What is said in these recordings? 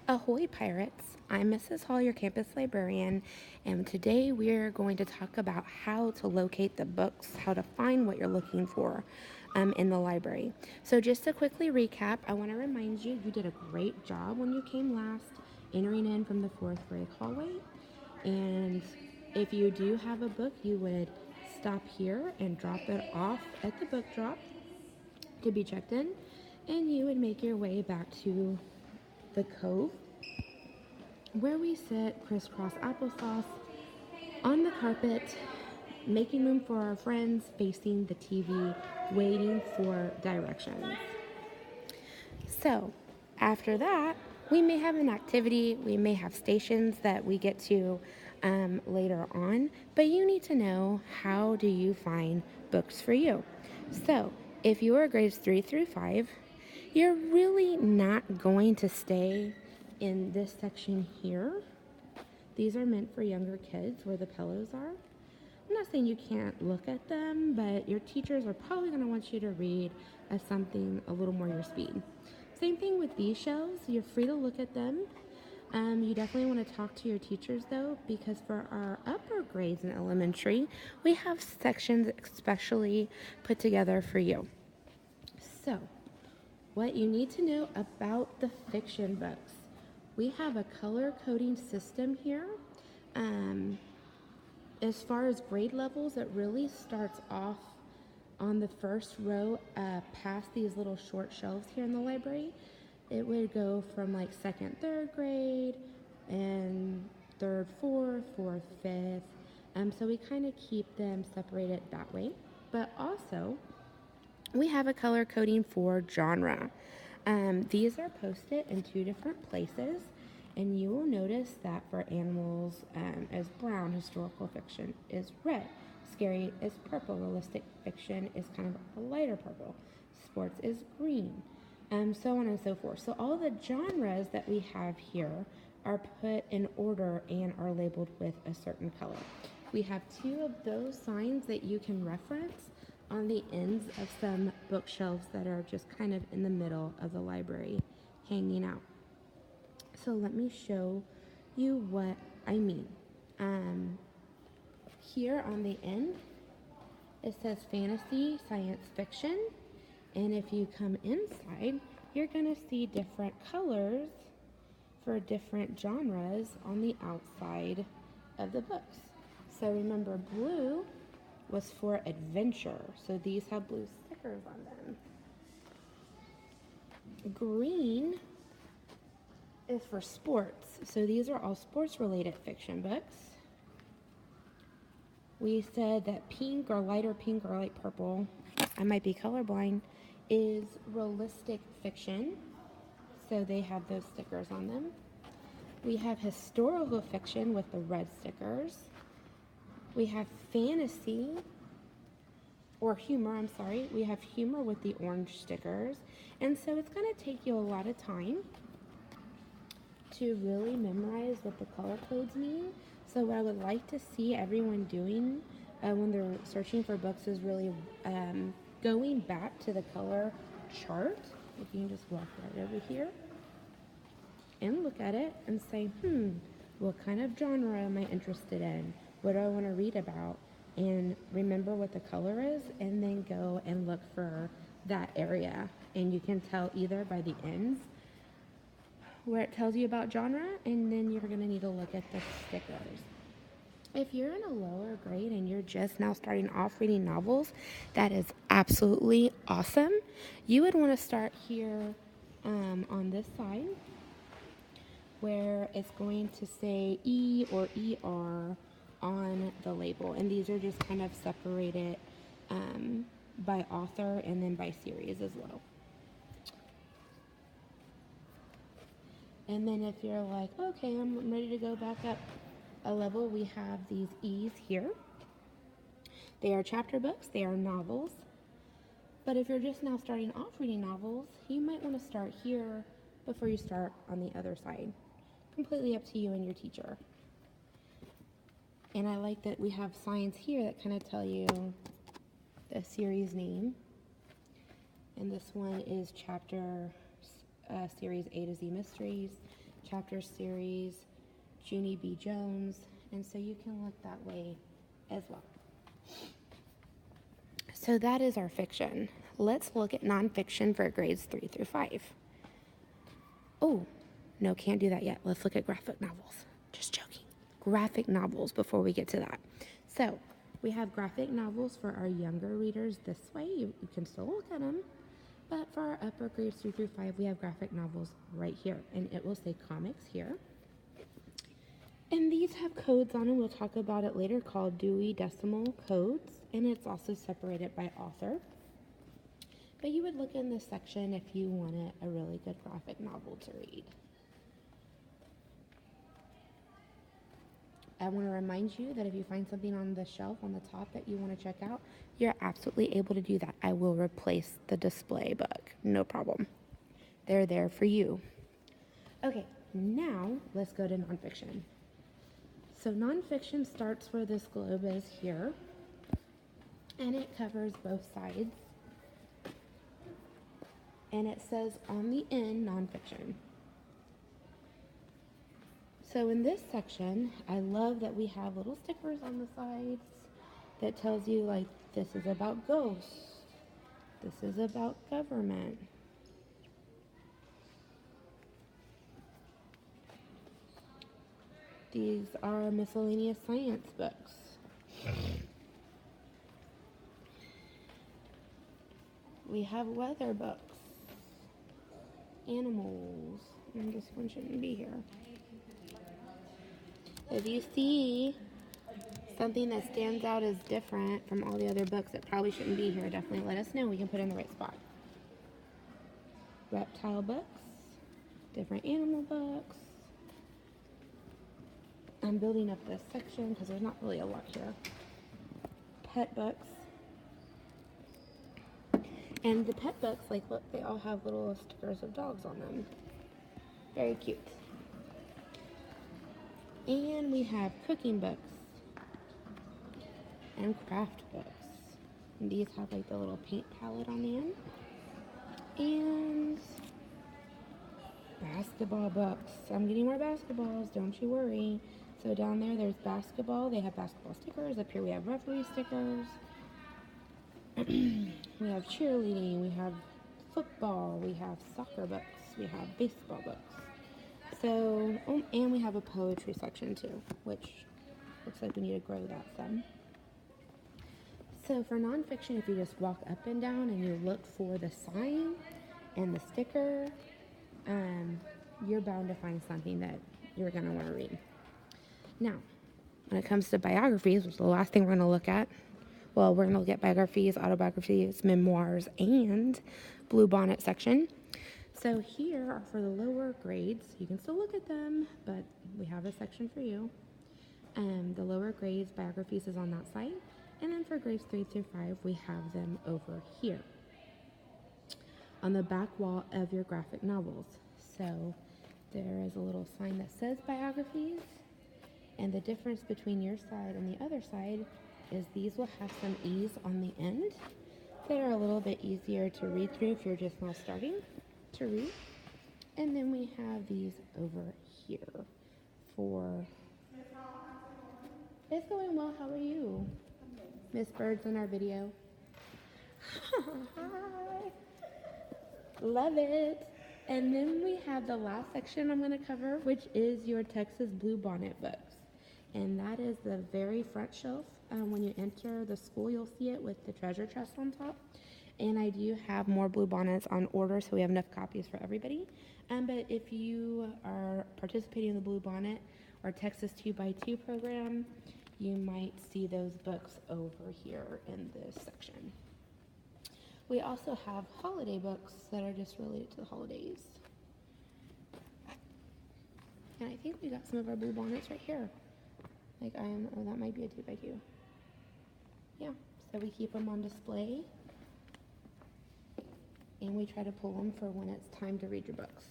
Ahoy, Pirates! I'm Mrs. Hall, your campus librarian, and today we're going to talk about how to locate the books, how to find what you're looking for in the library. So, just to quickly recap, I want to remind you you did a great job when you came last, entering in from the fourth grade hallway. And if you do have a book, you would stop here and drop it off at the book drop to be checked in, and you would make your way back to the cove where we sit crisscross applesauce on the carpet, making room for our friends, facing the TV, waiting for directions. So, after that, we may have an activity, we may have stations that we get to later on, but you need to know how do you find books for you. So, if you are grades 3 through 5, you're really not going to stay in this section here. These are meant for younger kids where the pillows are. I'm not saying you can't look at them, but your teachers are probably going to want you to read as something a little more your speed. Same thing with these shelves. You're free to look at them. You definitely want to talk to your teachers though, because for our upper grades in elementary, we have sections especially put together for you. So, what you need to know about the fiction books. We have a color coding system here. As far as grade levels, it really starts off on the first row past these little short shelves here in the library. It would go from like second, third grade, and third, fourth, fifth. So we kind of keep them separated that way. But also, we have a color coding for genre. These are posted in two different places, and you will notice that for animals is brown, historical fiction is red, scary is purple, realistic fiction is kind of a lighter purple, sports is green, so on and so forth. So all the genres that we have here are put in order and are labeled with a certain color. We have two of those signs that you can reference on the ends of some bookshelves that are just kind of in the middle of the library hanging out. So let me show you what I mean. Here on the end, it says fantasy, science fiction, and if you come inside, you're going to see different colors for different genres on the outside of the books. So remember, blue was for adventure, so these have blue stickers on them. Green is for sports, so these are all sports related fiction books. We said that pink or lighter pink or light purple, I might be colorblind, is realistic fiction, so they have those stickers on them. We have historical fiction with the red stickers. We have fantasy, or humor, I'm sorry. We have humor with the orange stickers. And so it's going to take you a lot of time to really memorize what the color codes mean. So what I would like to see everyone doing when they're searching for books is really going back to the color chart. If you can just walk right over here and look at it and say, what kind of genre am I interested in? What do I want to read about? And remember what the color is, and then go and look for that area. And you can tell either by the ends where it tells you about genre, and then you're going to need to look at the stickers. If you're in a lower grade and you're just now starting off reading novels, that is absolutely awesome. You would want to start here on this side where it's going to say E or ER on the label, and these are just kind of separated by author and then by series as well. And then if you're like, okay, I'm ready to go back up a level, we have these E's here. They are chapter books, they are novels. But if you're just now starting off reading novels, you might want to start here before you start on the other side. Completely up to you and your teacher. And I like that we have signs here that kind of tell you the series name. And this one is chapter series A to Z Mysteries. chapter series, Junie B. Jones, and so you can look that way as well. So that is our fiction. Let's look at nonfiction for grades 3 through 5. Oh, no, can't do that yet. Let's look at graphic novels. Just joking. Graphic novels before we get to that. So we have graphic novels for our younger readers this way. You can still look at them. But for our upper grades 3 through 5, we have graphic novels right here. And it will say comics here. And these have codes on them. We'll talk about it later, called Dewey Decimal Codes. And it's also separated by author. But you would look in this section if you wanted a really good graphic novel to read. I want to remind you that if you find something on the shelf on the top that you want to check out, you're absolutely able to do that. I will replace the display book. No problem. They're there for you. Okay, now let's go to nonfiction. So nonfiction starts where this globe is here, and it covers both sides. And it says on the end, nonfiction. So in this section, I love that we have little stickers on the sides that tells you, like, this is about ghosts. This is about government. These are miscellaneous science books. We have weather books. Animals. And this one shouldn't be here. If you see something that stands out as different from all the other books that probably shouldn't be here, definitely let us know. We can put it in the right spot. Reptile books, different animal books. I'm building up this section because there's not really a lot here. Pet books. And the pet books, like, look, they all have little stickers of dogs on them. Very cute. And we have cooking books and craft books. And these have, like, the little paint palette on the end. And basketball books. I'm getting more basketballs, don't you worry. So down there, there's basketball. They have basketball stickers. Up here, we have referee stickers. We have cheerleading. We have football. We have soccer books. We have baseball books. So, and we have a poetry section too, which looks like we need to grow that some. So for nonfiction, if you just walk up and down and you look for the sign and the sticker, you're bound to find something that you're going to want to read. Now, when it comes to biographies, which is the last thing we're going to look at, well, we're going to look at biographies, autobiographies, memoirs, and Bluebonnet section. So here are for the lower grades. You can still look at them, but we have a section for you. The lower grades, biographies is on that side. And then for grades 3 through 5, we have them over here on the back wall of your graphic novels. So there is a little sign that says biographies. And the difference between your side and the other side is these will have some E's on the end. They are a little bit easier to read through if you're just now starting to read. And then we have these over here for... It's going well. How are you? Miss Bird's in our video. Hi. Love it. And then we have the last section I'm going to cover, which is your Texas Bluebonnet books. And that is the very front shelf. When you enter the school, you'll see it with the treasure chest on top. And I do have more Bluebonnets on order, so we have enough copies for everybody. But if you are participating in the Bluebonnet or Texas 2x2 program, you might see those books over here in this section. We also have holiday books that are just related to the holidays. And I think we got some of our Bluebonnets right here. Like oh, that might be a 2x2. Yeah, so we keep them on display. And we try to pull them for when it's time to read your books.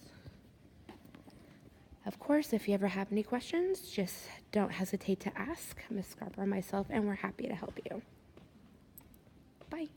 Of course, if you ever have any questions, just don't hesitate to ask Miss Scarper or myself, and we're happy to help you. Bye.